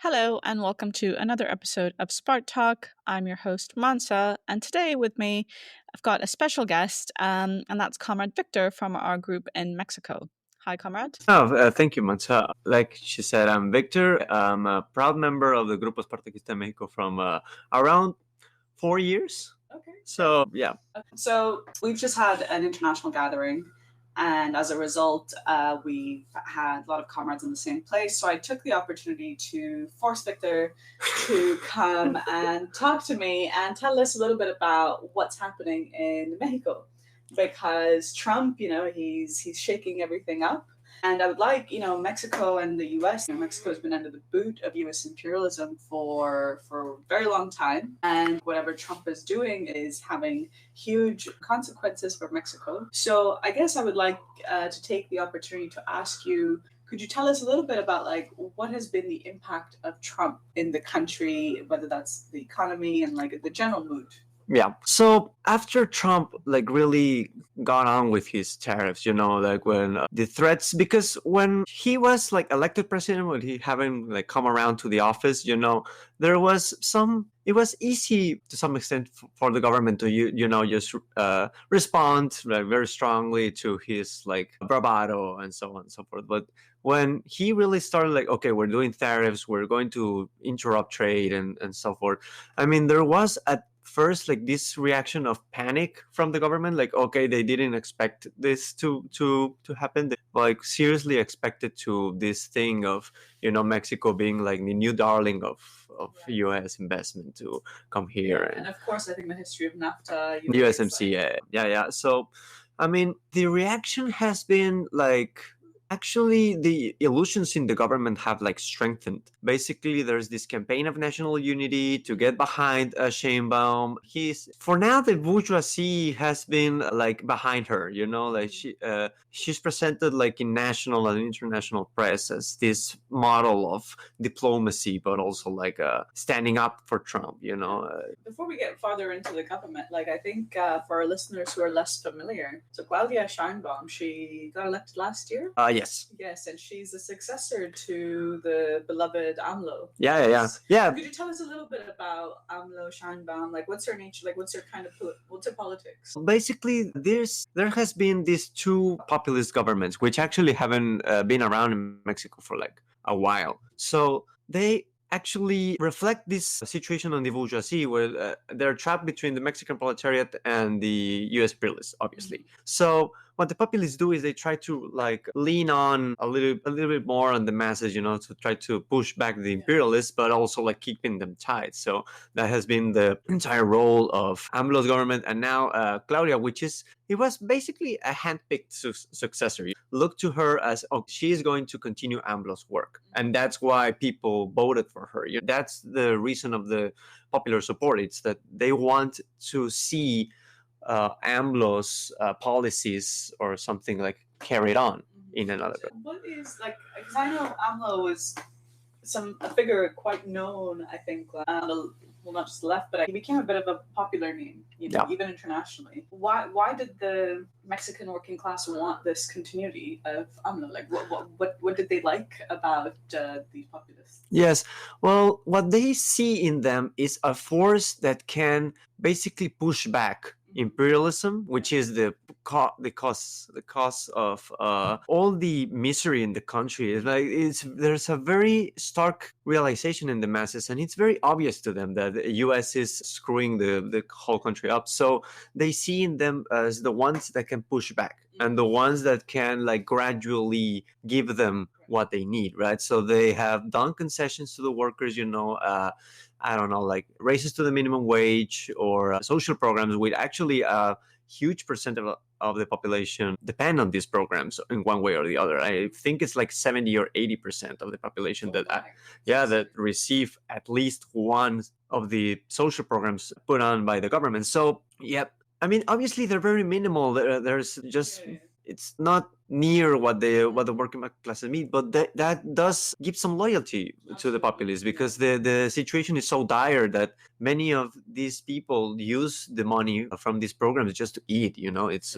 Hello, and welcome to another episode of Spart Talk. I'm your host, Mansa, and today with me, I've got a special guest, and that's Comrade Victor from our group in Mexico. Hi, Comrade. Thank you, Mansa. Like she said, I'm Victor. I'm a proud member of the Grupo Spartacist League from around 4 years. Okay. So, yeah. So we've just had an international gathering, and as a result, we've had a lot of comrades in the same place. So I took the opportunity to force Victor to come and talk to me and tell us a little bit about what's happening in Mexico, because Trump, he's shaking everything up. And I would like, Mexico and the U.S. Mexico has been under the boot of U.S. imperialism for a very long time, and whatever Trump is doing is having huge consequences for Mexico. So I guess I would like to take the opportunity to ask you, could you tell us a little bit about what has been the impact of Trump in the country, whether that's the economy and the general mood? Yeah. So after Trump really got on with his tariffs, when the threats, because when he was elected president, when he haven't come around to the office, there was it was easy to some extent for the government to just respond very strongly to his bravado and so on and so forth. But when he really started okay, we're doing tariffs, we're going to interrupt trade and so forth. I mean, there was at first this reaction of panic from the government, okay, they didn't expect this to happen. They seriously expected to this thing of Mexico being the new darling of US investment to come here. And of course, I think the history of NAFTA, USMCA. Yeah. So I mean, the reaction has been actually, the illusions in the government have strengthened. Basically, there's this campaign of national unity to get behind Sheinbaum. For now, the bourgeoisie has been behind her. She's presented in national and international press as this model of diplomacy, but also standing up for Trump. Before we get farther into the government, I think for our listeners who are less familiar, so Claudia Sheinbaum, she got elected last year. Yes, and she's a successor to the beloved AMLO. Yeah. Could you tell us a little bit about AMLO Sheinbaum? What's her nature? What's her what's her politics? Basically, there has been these two populist governments, which actually haven't been around in Mexico for a while. So they actually reflect this situation on the bourgeoisie, where they're trapped between the Mexican proletariat and the U.S. imperialists, obviously. Mm-hmm. So what the populists do is they try to lean on a little bit more on the masses, to try to push back the imperialists, but also keeping them tight. So that has been the entire role of AMLO's government, and now Claudia, it was basically a handpicked successor. You look to her as, she is going to continue AMLO's work, and that's why people voted for her. That's the reason of the popular support. It's that they want to see AMLO's policies or something carried on in another. What is because I know AMLO was a figure quite known, I think, well, not just the left, but he became a bit of a popular name, even internationally. Why did the Mexican working class want this continuity of AMLO? What did they like about these populists? Yes, well, what they see in them is a force that can basically push back imperialism, which is the cause of all the misery in the country. There's a very stark realization in the masses, and it's very obvious to them that the US is screwing the whole country up. So they see in them as the ones that can push back and the ones that can gradually give them what they need, right? So they have done concessions to the workers, I don't know, raises to the minimum wage or social programs, with actually a huge percent of the population depend on these programs in one way or the other. I think it's 70 or 80% of the population that receive at least one of the social programs put on by the government. So, yeah, I mean, obviously they're very minimal. There's just... It's not near what the working classes need, but that does give some loyalty to the populists, because the situation is so dire that many of these people use the money from these programs just to eat. It's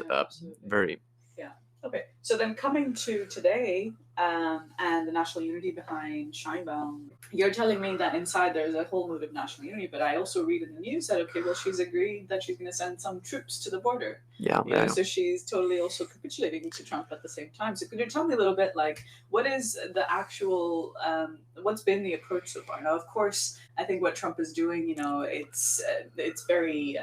very... Yeah. Okay, so then coming to today, and the national unity behind Scheinbaum, you're telling me that inside there's a whole mood of national unity, but I also read in the news that, okay, well, she's agreed that she's going to send some troops to the border. Yeah, You know, so she's totally also capitulating to Trump at the same time. So could you tell me a little bit, like, what is the actual, what's been the approach so far? Now, of course, I think what Trump is doing, you know, it's very,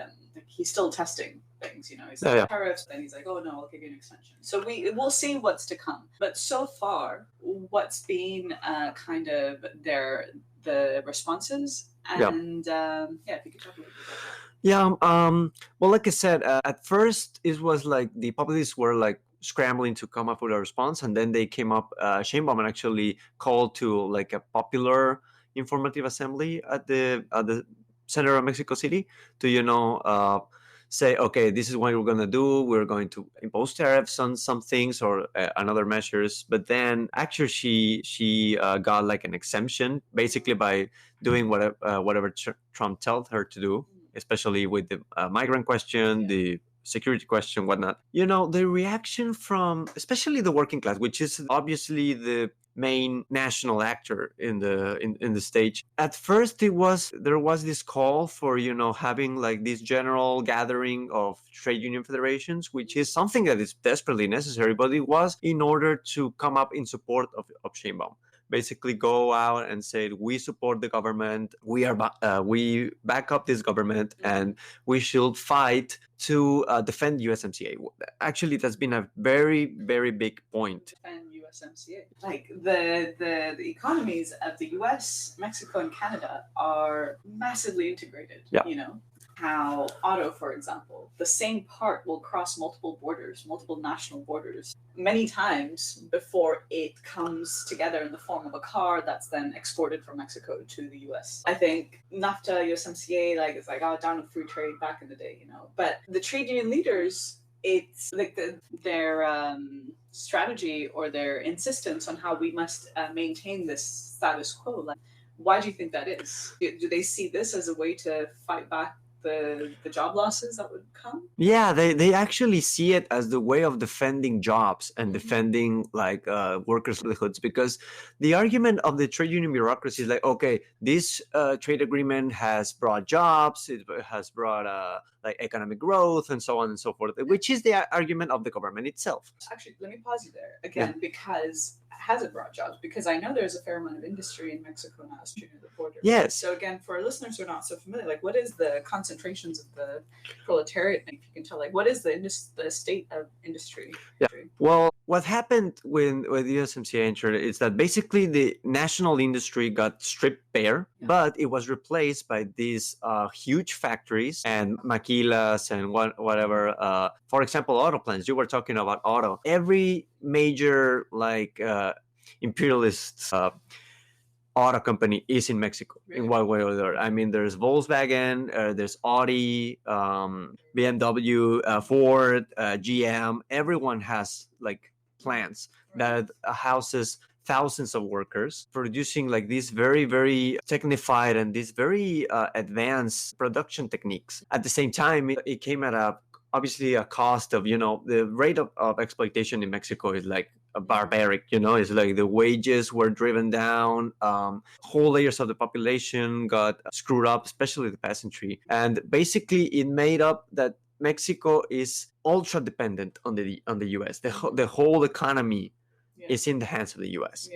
he's still testing things, you know, he's like tariffs, then he's like, oh no, I'll give you an extension. So we'll see what's to come. But so far, what's been kind of the responses, and if you could talk a little bit about that. Yeah. Well, like I said, at first it was like the populists were like scrambling to come up with a response, and then they came up. Sheinbaum actually called to like a popular informative assembly at the center of Mexico City to say, okay, this is what we're going to do. We're going to impose tariffs on some things or another measures. But then actually she got like an exemption basically by doing whatever Trump told her to do, especially with the migrant question, the security question, whatnot. You know, the reaction from especially the working class, which is obviously the main national actor in the stage. At first there was this call for having like this general gathering of trade union federations, which is something that is desperately necessary, but it was in order to come up in support of Sheinbaum. Basically go out and say we support the government, we back up this government, and we should fight to defend USMCA. Actually, that's been a very, very big point. Defend USMCA. Like the economies of the US, Mexico, and Canada are massively integrated. Yeah. You know how auto, for example, the same part will cross multiple borders, multiple national borders, many times before it comes together in the form of a car that's then exported from Mexico to the US. I think NAFTA, USMCA, it's like, oh, down with free trade back in the day, But the trade union leaders, it's like their strategy or their insistence on how we must maintain this status quo. Like, why do you think that is? Do they see this as a way to fight back the job losses that would come? Yeah, they actually see it as the way of defending jobs and defending workers' livelihoods, because the argument of the trade union bureaucracy is like, okay, this trade agreement has brought jobs, it has brought economic growth and so on and so forth, which is the argument of the government itself. Actually, let me pause you there again, because has it brought jobs? Because I know there's a fair amount of industry in Mexico now as near the border. Yes. So again, for listeners who are not so familiar, what is the concentrations of the proletariat? If you can tell, what is the state of industry? Yeah. Well, what happened with the USMCA entered is that basically the national industry got stripped bare, but it was replaced by these huge factories and maquilas and whatever. For example, auto plants. You were talking about auto. Every major imperialist auto company is in Mexico in one way or the other. I mean, there's Volkswagen, there's Audi, BMW, Ford, GM. Everyone has plants that houses thousands of workers producing these very, very technified and these very advanced production techniques. At the same time, it came at obviously a cost of, the rate of exploitation in Mexico is barbaric. It's like the wages were driven down, whole layers of the population got screwed up, especially the peasantry, and basically it made up that Mexico is ultra dependent on the US. The whole economy is in the hands of the US.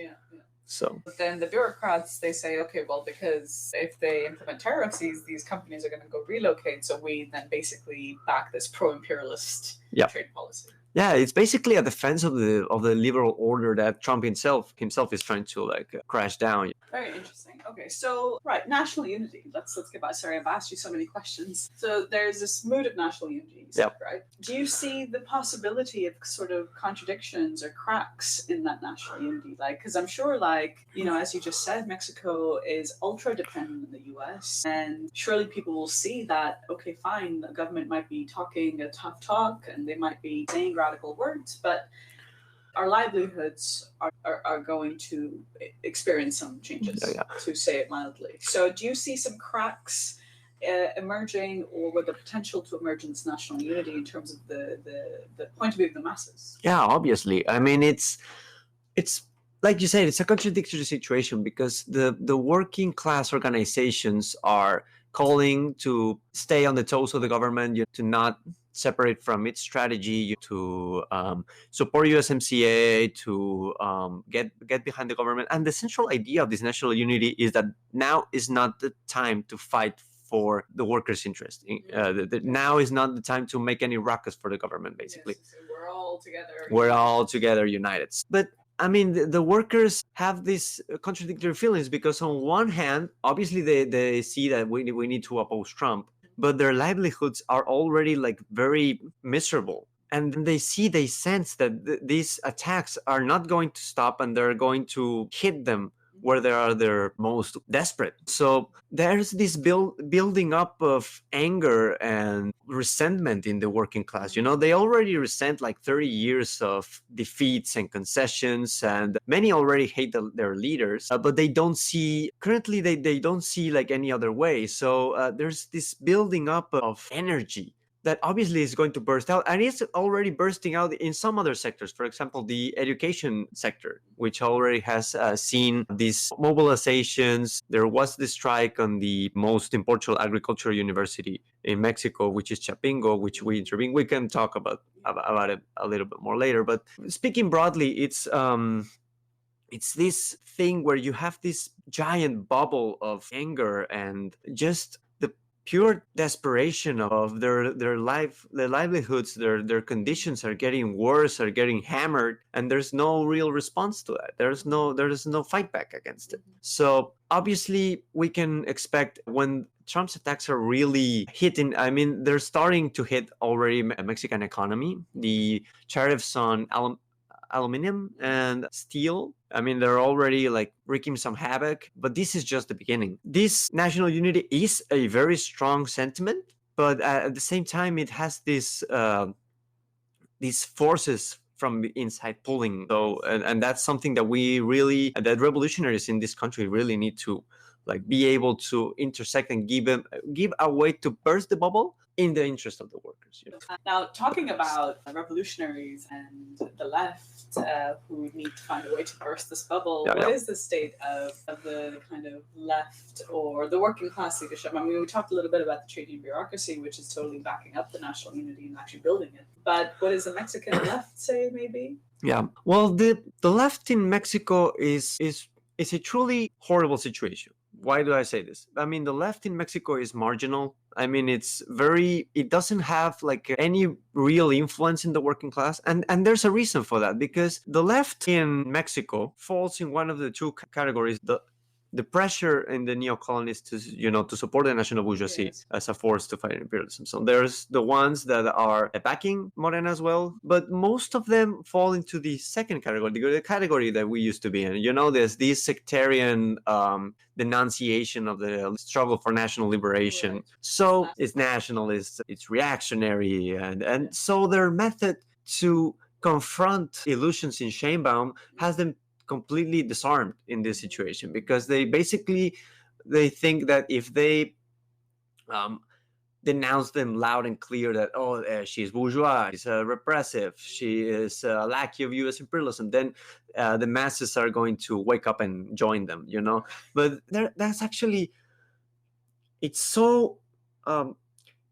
So but then the bureaucrats, they say, okay, well, because if they implement tariffs, these companies are going to go relocate. So we then basically back this pro-imperialist trade policy. Yeah, it's basically a defense of the liberal order that Trump himself is trying to crash down. Very interesting. Okay, so national unity. Let's get back. Sorry, I've asked you so many questions. So there's this mood of national unity, right? Do you see the possibility of sort of contradictions or cracks in that national unity? Because I'm sure, as you just said, Mexico is ultra dependent on the U.S. and surely people will see that. Okay, fine, the government might be talking a tough talk and they might be saying radical words, but our livelihoods are going to experience some changes, to say it mildly. So do you see some cracks emerging or with the potential to emerge in this national unity in terms of the point of view of the masses? Yeah, obviously. I mean, it's like you said, it's a contradictory situation because the working class organizations are calling to stay on the toes of the government, to not separate from its strategy, to support USMCA, to get behind the government. And the central idea of this national unity is that now is not the time to fight for the workers' interest. Now is not the time to make any ruckus for the government, basically. Yes, so we're all together. We're all together united. But I mean, the workers have these contradictory feelings because on one hand, obviously they see that we need to oppose Trump, but their livelihoods are already like very miserable. And they sense that these attacks are not going to stop and they're going to hit them where they are their most desperate. So there's this building up of anger and resentment in the working class. They already resent like 30 years of defeats and concessions, and many already hate their leaders, but they don't see, currently they don't see like any other way. So there's this building up of energy that obviously is going to burst out, and it's already bursting out in some other sectors. For example, the education sector, which already has seen these mobilizations. There was the strike on the most important agricultural university in Mexico, which is Chapingo, which we intervened. We can talk about it a little bit more later. But speaking broadly, it's this thing where you have this giant bubble of anger and just pure desperation of their livelihoods, their conditions are getting worse, are getting hammered, and there's no real response to that. There is no fight back against it. So obviously we can expect when Trump's attacks are really hitting, I mean, they're starting to hit already Mexican economy. The tariffs on aluminum and steel, I mean, they're already like wreaking some havoc, but this is just the beginning. This national unity is a very strong sentiment, but at the same time, it has these forces from the inside pulling. So, and that's something that that revolutionaries in this country really need to like be able to intersect and give a way to burst the bubble in the interest of the workers. Now, talking about revolutionaries and the left who need to find a way to burst this bubble, what is the state of the kind of left or the working class leadership? I mean, we talked a little bit about the trade union bureaucracy, which is totally backing up the national unity and actually building it. But what does the Mexican left say, maybe? Yeah, well, the left in Mexico is a truly horrible situation. Why do I say this? I mean, the left in Mexico is marginal. I mean, it doesn't have like any real influence in the working class. And there's a reason for that, because the left in Mexico falls in one of the two categories. The pressure in the neo-colonists to support the national bourgeoisie as a force to fight imperialism. So there's the ones that are backing Morena as well, but most of them fall into the second category, the category that we used to be in. There's this sectarian denunciation of the struggle for national liberation. Right. So it's nationalist, it's reactionary, and so their method to confront illusions in Sheinbaum has them completely disarmed in this situation, because they think that if they denounce them loud and clear that she's bourgeois, she's repressive, she is a lackey of U.S. imperialism, then the masses are going to wake up and join them, But that's actually, it's so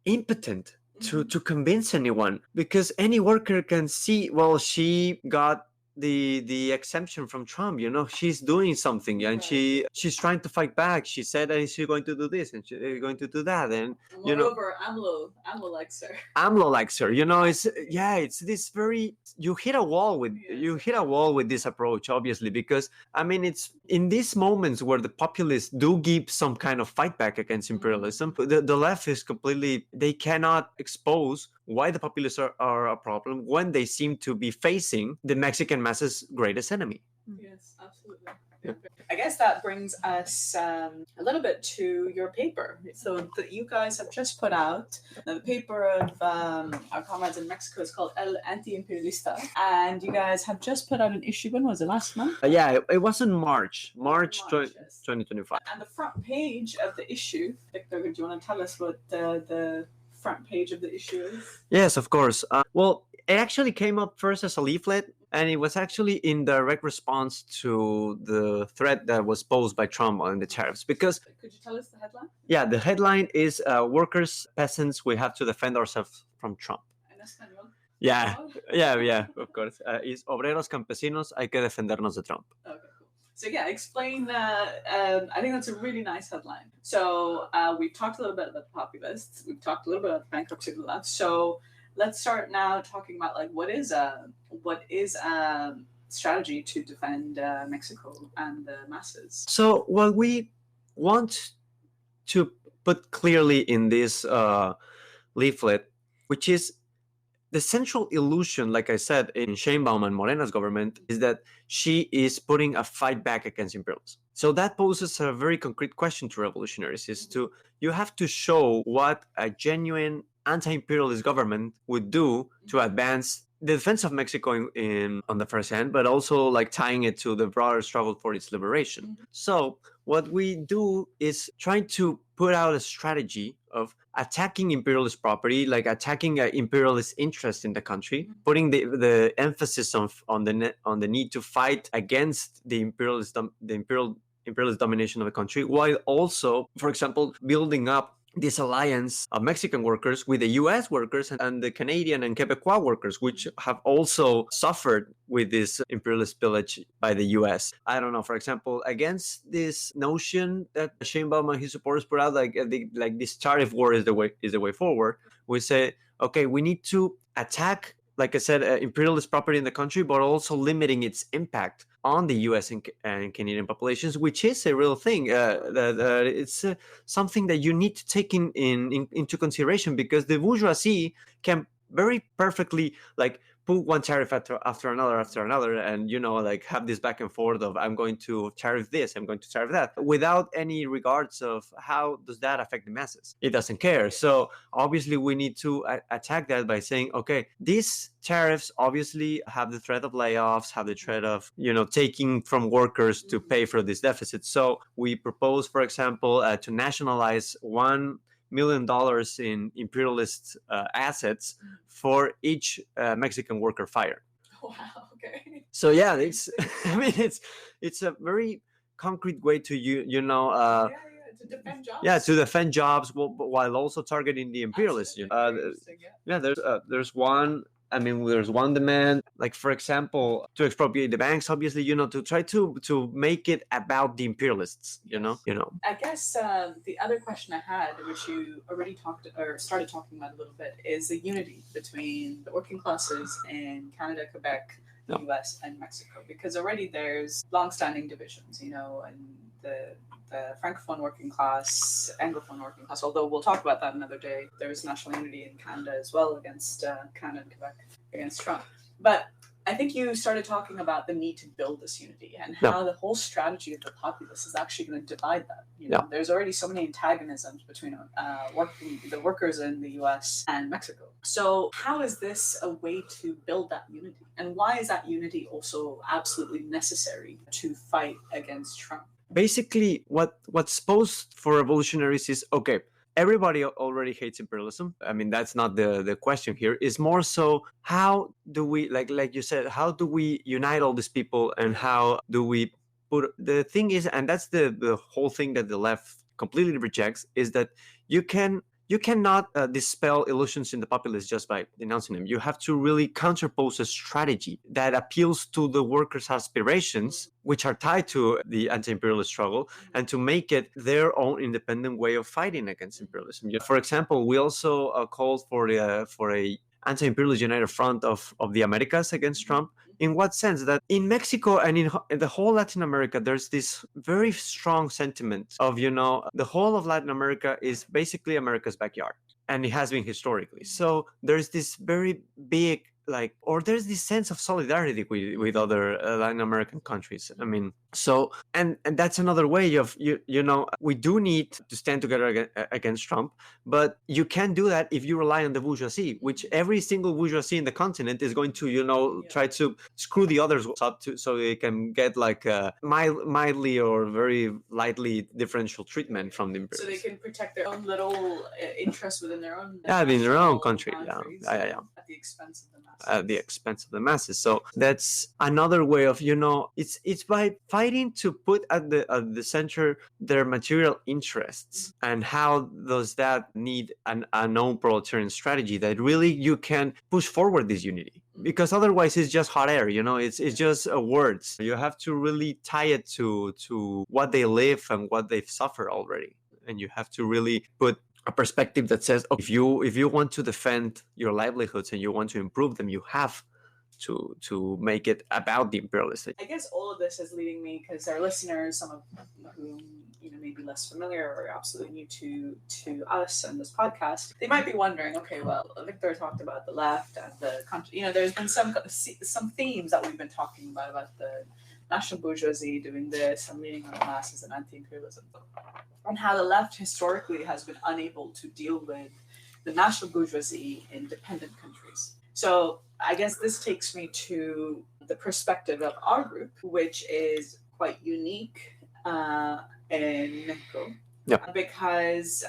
impotent to convince anyone, because any worker can see, well, she got the exemption from Trump, she's doing something, and right. she's trying to fight back. She said that she's going to do this and she's going to do that, and moreover, AMLO likes her. AMLO likes her, it's this very, you hit a wall with this approach, obviously, because I mean, it's in these moments where the populists do give some kind of fight back against imperialism, the left is completely, they cannot expose why the populists are a problem when they seem to be facing the Mexican masses' greatest enemy. Yes, absolutely. I guess that brings us a little bit to your paper. So that you guys have just put out the paper of our comrades in Mexico is called El Anti-Imperialista, and you guys have just put out an issue. When was it? Last month? Yeah, it was in March Yes. 2025. And the front page of the issue, Victor, do you want to tell us what the front page of the issue is? Yes, of course. Well, it actually came up first as a leaflet, and it was actually in direct response to the threat that was posed by Trump on the tariffs. Because, could you tell us the headline? Yeah, the headline is "Workers, Peasants, we have to defend ourselves from Trump." En español. Yeah, yeah, of course. Is "Obreros, campesinos, hay que defendernos de Trump." Okay. So yeah, explain. I think that's a really nice headline. So we've talked a little bit about the populists. We've talked a little bit about the bankruptcy of the left. So let's start now talking about like what is a strategy to defend Mexico and the masses. So what we want to put clearly in this leaflet, which is the central illusion, like I said, in Sheinbaum and Morena's government, is that she is putting a fight back against imperialism. So that poses a very concrete question to revolutionaries: you have to show what a genuine anti-imperialist government would do to advance the defense of Mexico on the first hand, but also like tying it to the broader struggle for its liberation. So what we do is trying to put out a strategy of attacking imperialist property, like attacking imperialist interest in the country, putting the emphasis on the need to fight against the imperialist domination of the country, while also, for example, building up this alliance of Mexican workers with the US workers and the Canadian and Quebecois workers, which have also suffered with this imperialist pillage by the US. I don't know, for example, against this notion that Sheinbaum and his supporters put out, like this tariff war is the way forward, we say, okay, we need to attack, like I said, imperialist property in the country, but also limiting its impact on the US and Canadian populations, which is a real thing. It's something that you need to take into consideration, because the bourgeoisie can very perfectly like put one tariff after another, and like have this back and forth of I'm going to tariff this, I'm going to tariff that, without any regards of how does that affect the masses. It doesn't care. So obviously we need to attack that by saying, okay, these tariffs obviously have the threat of layoffs, have the threat of taking from workers to pay for this deficit. So we propose, for example, to nationalize $1 million in imperialist assets for each Mexican worker fired. Wow. Okay. So yeah, it's it's a very concrete way to to defend jobs. Yeah, to defend jobs while also targeting the imperialists. There's one demand, like for example, to expropriate the banks. Obviously, to try to make it about the imperialists. I guess the other question I had, which you already started talking about a little bit, is the unity between the working classes in Canada, Quebec, the US, and Mexico, because already there's long-standing divisions, and the Francophone working class, Anglophone working class, although we'll talk about that another day. There's national unity in Canada as well against Canada and Quebec against Trump. But I think you started talking about the need to build this unity and how the whole strategy of the populists is actually going to divide that. There's already so many antagonisms between the workers in the US and Mexico. So how is this a way to build that unity? And why is that unity also absolutely necessary to fight against Trump? Basically, what's posed for revolutionaries is, okay, everybody already hates imperialism. I mean, that's not the question here. It's more so, how do we, like you said, how do we unite all these people, and how do we put, the thing is, and that's the whole thing that the left completely rejects, is that you cannot dispel illusions in the populace just by denouncing them. You have to really counterpose a strategy that appeals to the workers' aspirations, which are tied to the anti-imperialist struggle, and to make it their own independent way of fighting against imperialism. For example, we also called for a anti-imperialist united front of the Americas against Trump. In what sense? That in Mexico and in the whole Latin America, there's this very strong sentiment of, the whole of Latin America is basically America's backyard. And it has been historically. So there's this very big or there's this sense of solidarity with other Latin American countries. I mean, so and that's another way of we do need to stand together against Trump, but you can't do that if you rely on the bourgeoisie, which every single bourgeoisie in the continent is going to try to screw the others up so they can get like a mildly or very lightly differential treatment from the imperialists. So they can protect their own little interests within their own in their own country, at the expense of the masses. At the expense of the masses. So that's another way of it's by fighting to put at the center their material interests, and how does that need a known proletarian strategy that really you can push forward this unity, because otherwise it's just hot air. It's just words. You have to really tie it to what they live and what they've suffered already, and you have to really put a perspective that says, if you want to defend your livelihoods and you want to improve them, you have to make it about the imperialists. I guess all of this is leading me, because our listeners, some of whom may be less familiar or absolutely new to us and this podcast, they might be wondering, okay, well, Victor talked about the left and the country. There's been some themes that we've been talking about the national bourgeoisie doing this and leaning on the masses and anti-imperialism, and how the left historically has been unable to deal with the national bourgeoisie in dependent countries. So I guess this takes me to the perspective of our group, which is quite unique in Mexico, because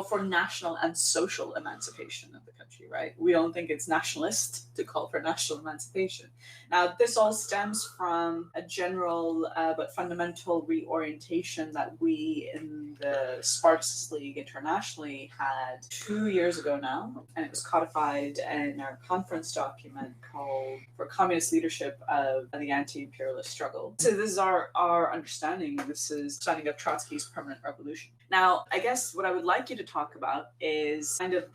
for national and social emancipation of the country, right? We don't think it's nationalist to call for national emancipation. Now, this all stems from a general but fundamental reorientation that we in the Spartacist League internationally had 2 years ago now, and it was codified in our conference document called For Communist Leadership of the Anti-Imperialist Struggle. So this is our understanding. This is understanding of Trotsky's permanent revolution. Now, I guess what I would like you to talk about is kind of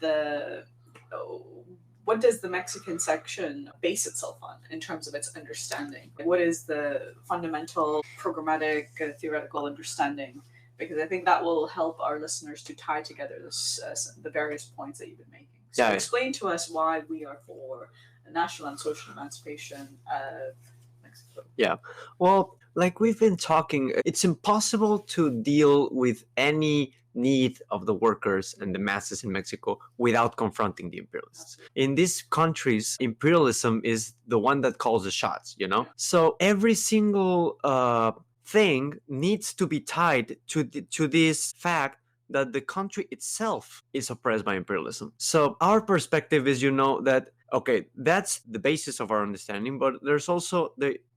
what does the Mexican section base itself on in terms of its understanding? What is the fundamental programmatic theoretical understanding? Because I think that will help our listeners to tie together the various points that you've been making. So explain to us why we are for the national and social emancipation of Mexico. Yeah, well, like we've been talking, it's impossible to deal with any need of the workers and the masses in Mexico without confronting the imperialists. In these countries, imperialism is the one that calls the shots, So every single thing needs to be tied to this fact that the country itself is oppressed by imperialism. So our perspective is, that, okay, that's the basis of our understanding, but there's also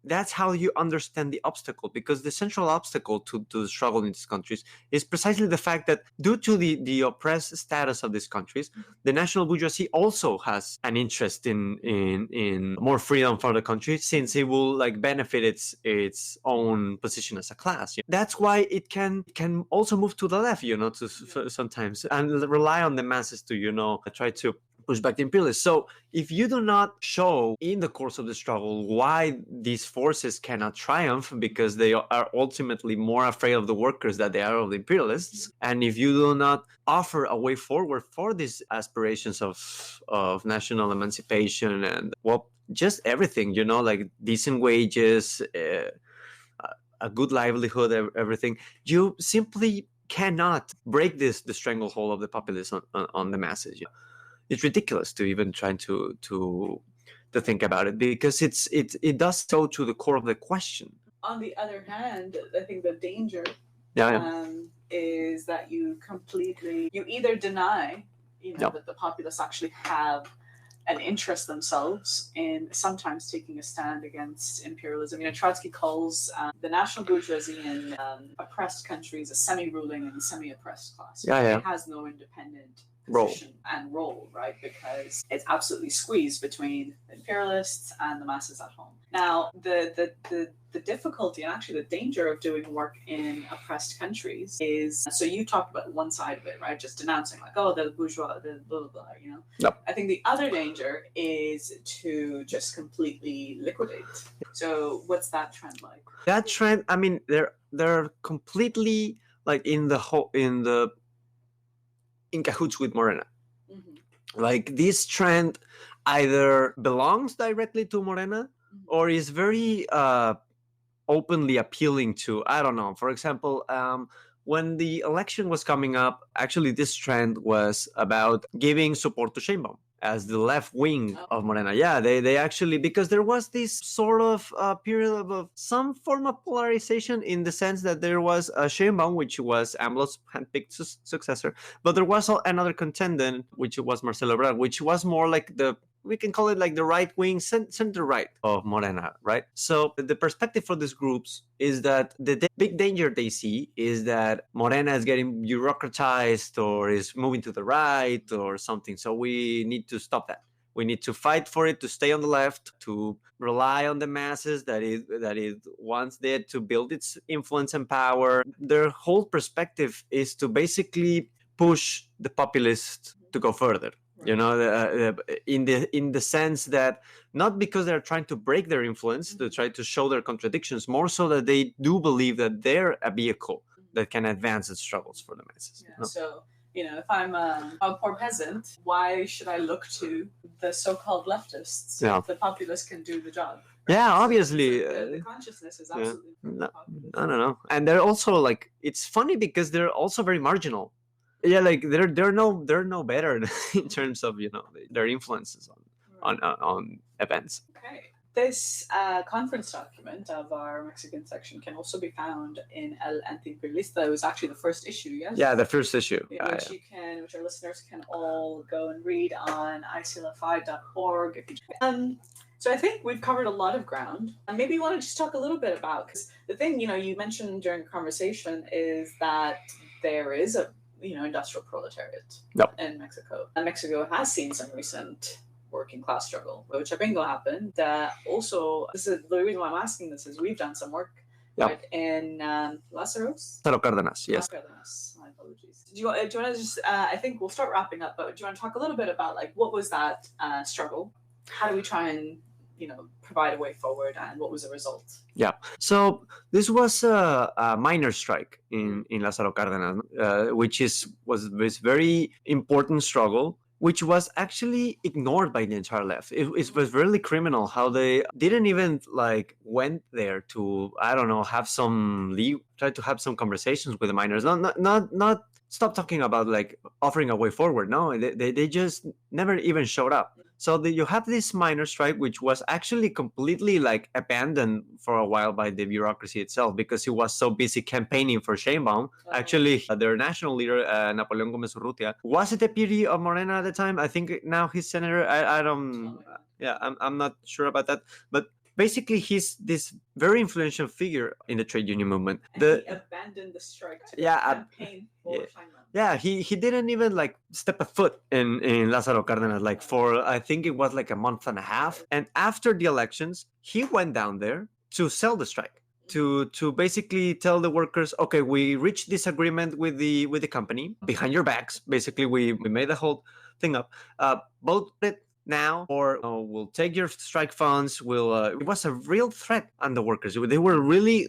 that's how you understand the obstacle, because the central obstacle to the struggle in these countries is precisely the fact that due to the oppressed status of these countries, the national bourgeoisie also has an interest in more freedom for the country, since it will benefit its own position as a class. That's why it can also move to the left, sometimes, and rely on the masses to try to push back the imperialists. So if you do not show in the course of the struggle why these forces cannot triumph, because they are ultimately more afraid of the workers than they are of the imperialists, and if you do not offer a way forward for these aspirations of national emancipation and, well, just everything, like decent wages, a good livelihood, everything, you simply cannot break the stranglehold of the populace on the masses. It's ridiculous to even try to think about it, because it does go to the core of the question. On the other hand, I think the danger is that you either deny that the populace actually have an interest themselves in sometimes taking a stand against imperialism. Trotsky calls the national bourgeoisie in oppressed countries a semi-ruling and semi-oppressed class. It has no independent position and role, right? Because it's absolutely squeezed between the imperialists and the masses at home. Now, the difficulty and actually the danger of doing work in oppressed countries is, so you talked about one side of it, right? Just denouncing the bourgeois, the blah, blah, blah, Yep. I think the other danger is to just completely liquidate. So what's that trend like? That trend, I mean, they're completely in cahoots with Morena. Mm-hmm. This trend, either belongs directly to Morena or is very openly appealing to, I don't know, for example, when the election was coming up, actually this trend was about giving support to Sheinbaum as the left wing of Morena. Yeah, they actually, because there was this sort of period of some form of polarization, in the sense that there was a Sheinbaum, which was AMLO's handpicked successor, but there was another contender, which was Marcelo Ebrard, which was more like we can call it like the right wing, center right of Morena, right? So the perspective for these groups is that the big danger they see is that Morena is getting bureaucratized or is moving to the right or something. So we need to stop that. We need to fight for it to stay on the left, to rely on the masses that it wants there to build its influence and power. Their whole perspective is to basically push the populists to go further. You know, in the sense that not because they're trying to break their influence, to try to show their contradictions, more so that they do believe that they're a vehicle that can advance the struggles for the masses. Yeah, so, if I'm a poor peasant, why should I look to the so-called leftists if the populists can do the job? Right? Yeah, so obviously. The consciousness is absolutely no, I don't know. And they're also like, it's funny because they're also very marginal. Yeah, like they're no better in terms of their influences on events. Okay. This conference document of our Mexican section can also be found in El Antiimperialista. It was actually the first issue, yes? Yeah, the first issue. Which our listeners can all go and read on iclfi.org. So I think we've covered a lot of ground. And maybe you want to just talk a little bit about, because the thing, you mentioned during the conversation is that there is a industrial proletariat in Mexico. And Mexico has seen some recent working class struggle, which Chapingo happened. Also, this is the reason why I'm asking this is we've done some work right, in Lázaro Cárdenas, yes. Cárdenas, my apologies. Do you want to just, I think we'll start wrapping up, but do you want to talk a little bit about what was that struggle? How do we try and provide a way forward, and what was the result? Yeah, so this was a minor strike in Lázaro Cárdenas, which was this very important struggle, which was actually ignored by the entire left. It was really criminal how they didn't even went there to, I don't know, try to have some conversations with the miners. Not stop talking about offering a way forward. No, they just never even showed up. So you have this minor strike, which was actually completely abandoned for a while by the bureaucracy itself, because he was so busy campaigning for Sheinbaum. Actually, their national leader, Napoleon Gómez Urrutia, was a deputy of Morena at the time. I think now he's senator. I don't. Yeah, I'm not sure about that, but basically, he's this very influential figure in the trade union movement. And he abandoned the strike to campaign for Sheinbaum. Yeah, he didn't even step a foot in Lázaro Cárdenas for, I think it was a month and a half. And after the elections, he went down there to sell the strike, to basically tell the workers, okay, we reached this agreement with the company behind your backs. Basically, we made the whole thing up. Vote it now, or we'll take your strike funds. It was a real threat on the workers. They were really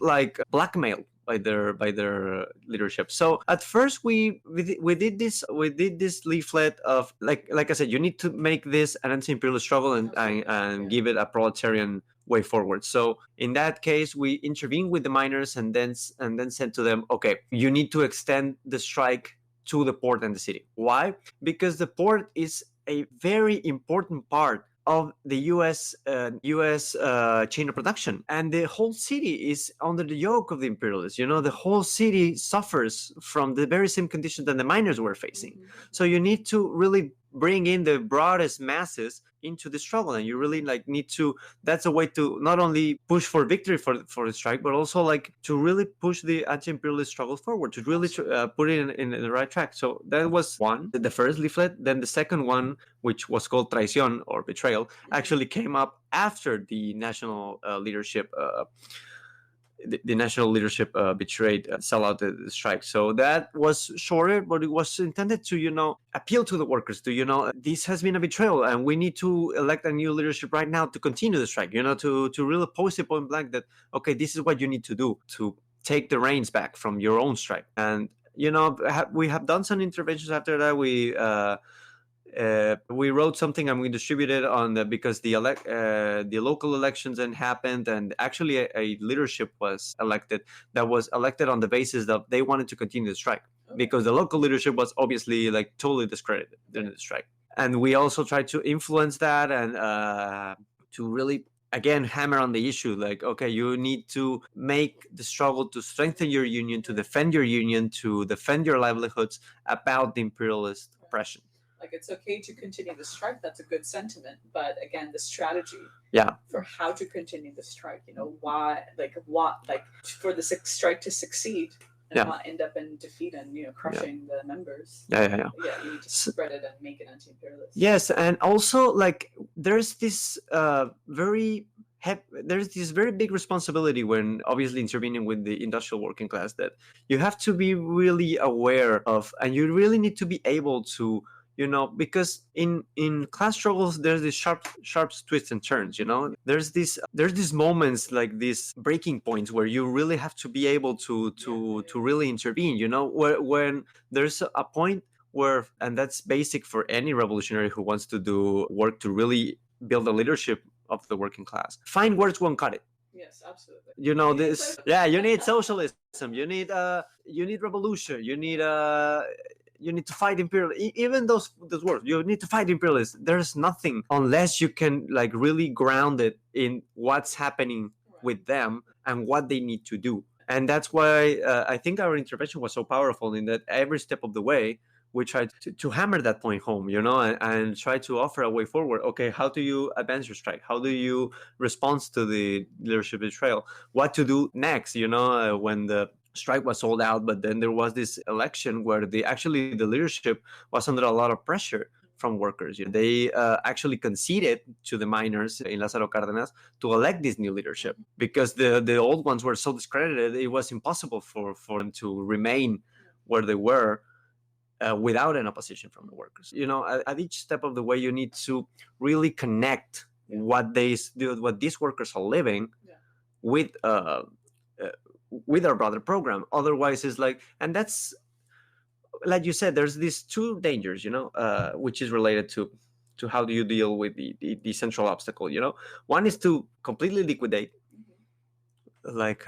blackmailed by their leadership. So at first we did this leaflet of like I said, you need to make this an anti-imperialist struggle and give it a proletarian way forward. So in that case, we intervened with the miners and then said to them, okay, you need to extend the strike to the port and the city. Why? Because the port is a very important part of the U.S. chain of production, and the whole city is under the yoke of the imperialists. The whole city suffers from the very same conditions that the miners were facing. Mm-hmm. So you need to really bring in the broadest masses into the struggle, and you really need to. That's a way to not only push for victory for the strike, but also to really push the anti-imperialist struggle forward, to really put it in the right track. So that was one, the first leaflet. Then the second one, which was called Traición or Betrayal, actually came up after the national leadership. The national leadership betrayed, sell out the strike. So that was shorter, but it was intended to, appeal to the workers to, this has been a betrayal and we need to elect a new leadership right now to continue the strike, to really post it point blank that, okay, this is what you need to do to take the reins back from your own strike. And, we have done some interventions after that. We wrote something, and we distributed on because the local elections then happened, and actually a leadership was elected that was elected on the basis that they wanted to continue the strike, because the local leadership was obviously like totally discredited during the strike. And we also tried to influence that and to really again hammer on the issue, like, okay, you need to make the struggle to strengthen your union, to defend your union, to defend your livelihoods about the imperialist oppression. Like, it's okay to continue the strike, that's a good sentiment, but again, the strategy for how to continue the strike, why, for the strike to succeed and not end up in defeat and crushing the members. You need to spread it and make it anti-imperialist. Yes, and also like there's this very big responsibility when obviously intervening with the industrial working class, that you have to be really aware of, and you really need to be able to, because in class struggles there's these sharp twists and turns. There's these moments, like these breaking points, where you really have to be able to really intervene. When there's a point where, and that's basic for any revolutionary who wants to do work to really build a leadership of the working class. Fine words won't cut it. Yes, absolutely. You need socialism. You need revolution. You need to fight imperialism. Even those words, you need to fight imperialism. There's nothing unless you can like really ground it in what's happening with them and what they need to do. And that's why I think our intervention was so powerful, in that every step of the way we tried to hammer that point home, and try to offer a way forward. Okay, how do you advance your strike? How do you respond to the leadership betrayal? What to do next? When the strike was sold out, but then there was this election where the leadership was under a lot of pressure from workers. They actually conceded to the miners in Lázaro Cárdenas to elect this new leadership, because the old ones were so discredited, it was impossible for them to remain where they were without an opposition from the workers. At each step of the way, you need to really connect what these workers are living with our broader program. Otherwise, it's like, and that's, like you said, there's these two dangers, which is related to how do you deal with the central obstacle. One is to completely liquidate, like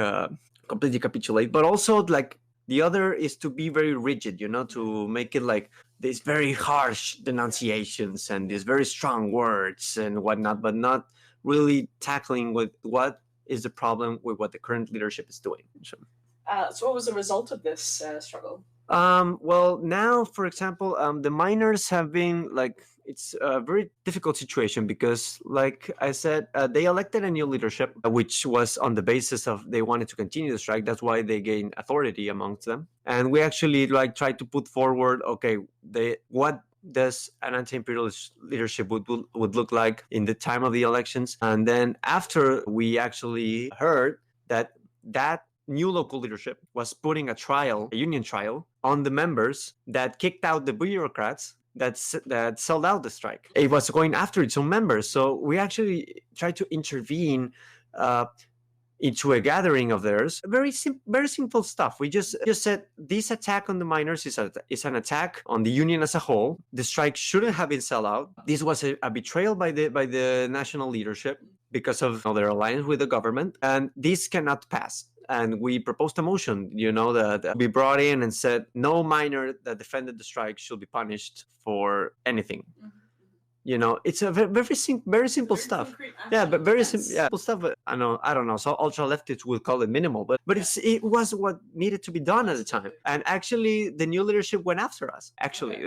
completely capitulate, but also like the other is to be very rigid, to make it like these very harsh denunciations and these very strong words and whatnot, but not really tackling with what is the problem with what the current leadership is doing. So what was the result of this struggle? Well, now, for example, the miners have been like, it's a very difficult situation, because like I said, they elected a new leadership, which was on the basis of they wanted to continue the strike. That's why they gained authority amongst them. And we actually like tried to put forward, okay, what does an anti-imperialist leadership would look like in the time of the elections. And then after we actually heard that new local leadership was putting a union trial on the members that kicked out the bureaucrats that sold out the strike. It was going after its own members. So we actually tried to intervene into a gathering of theirs. Very simple stuff. We just said this attack on the miners is an attack on the union as a whole. The strike shouldn't have been sold out. This was a betrayal by the national leadership because of their alliance with the government, and this cannot pass. And we proposed a motion, that we brought in and said no miner that defended the strike should be punished for anything. It's a very simple stuff. But very simple stuff. But I don't know. So ultra leftists would call it minimal, but it was what needed to be done at the time. And actually, the new leadership went after us. Actually,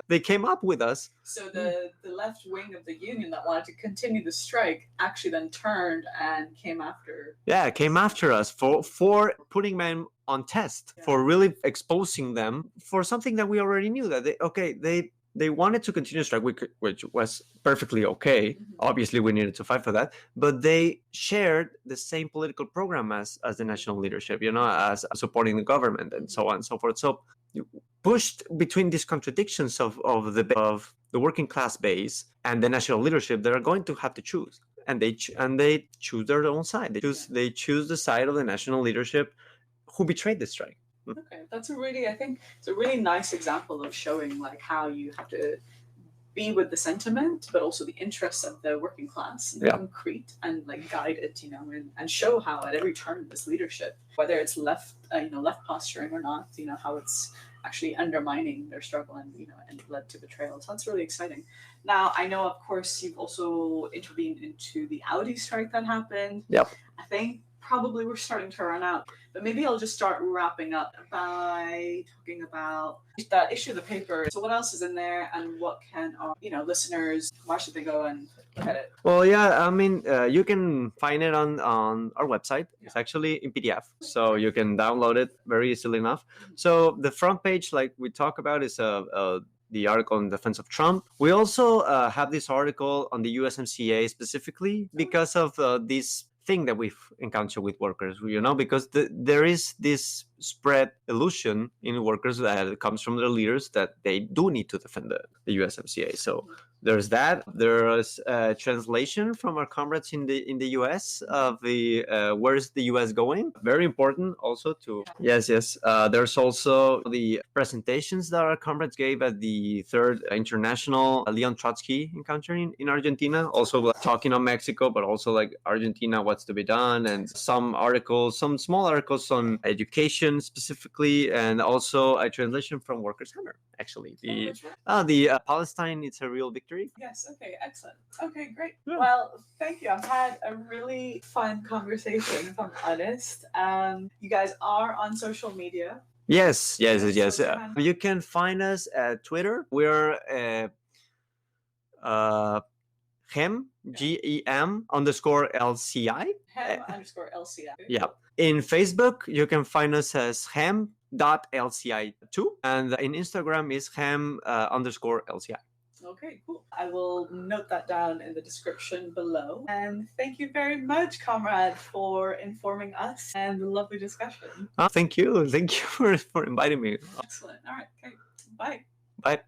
they came up with us. So the left wing of the union that wanted to continue the strike actually then turned and came after. Yeah, came after us for putting men on test, for really exposing them for something that we already knew, that they wanted to continue strike, which was perfectly okay. Obviously, we needed to fight for that. But they shared the same political program as the national leadership, as supporting the government and so on and so forth. So pushed between these contradictions of the working class base and the national leadership, they are going to have to choose. And they choose their own side. They choose the side of the national leadership who betrayed the strike. Okay, I think it's a really nice example of showing like how you have to be with the sentiment, but also the interests of the working class, and concrete, and like guide it, and show how at every turn this leadership, whether it's left posturing or not, how it's actually undermining their struggle and led to betrayal. So that's really exciting. Now, I know, of course, you've also intervened into the Audi strike that happened. Yep. I think probably we're starting to run out, but maybe I'll just start wrapping up by talking about that issue of the paper. So what else is in there, and what can our listeners, why should they go and look at it? Well, yeah, I mean, you can find it on our website. It's actually in PDF, so you can download it very easily enough. So the front page, like we talk about, is the article in defense of Trump. We also have this article on the USMCA specifically because of this thing that we've encountered with workers, because there is this spread illusion in workers that comes from their leaders that they do need to defend the USMCA. So there's that. There's a translation from our comrades in the US of the where's the US going? Very important also to yes. There's also the presentations that our comrades gave at the third international Leon Trotsky encounter in Argentina. Also talking on Mexico, but also like Argentina, what's to be done, and some small articles on education specifically, and also a translation from Workers' Hammer. Actually, the Palestine, it's a real victory. Yes. Okay. Excellent. Okay. Great. Yeah. Well, thank you. I've had a really fun conversation, if I'm honest. You guys are on social media. Yes. You can find us at Twitter. We're GEM _LCI. GEM _LCI. Yeah. In Facebook, you can find us as GEM.LCI2, and in Instagram is GEM _LCI. Okay, cool. I will note that down in the description below. And thank you very much, comrade, for informing us and the lovely discussion. Thank you for inviting me. Excellent. All right. Okay. Bye. Bye.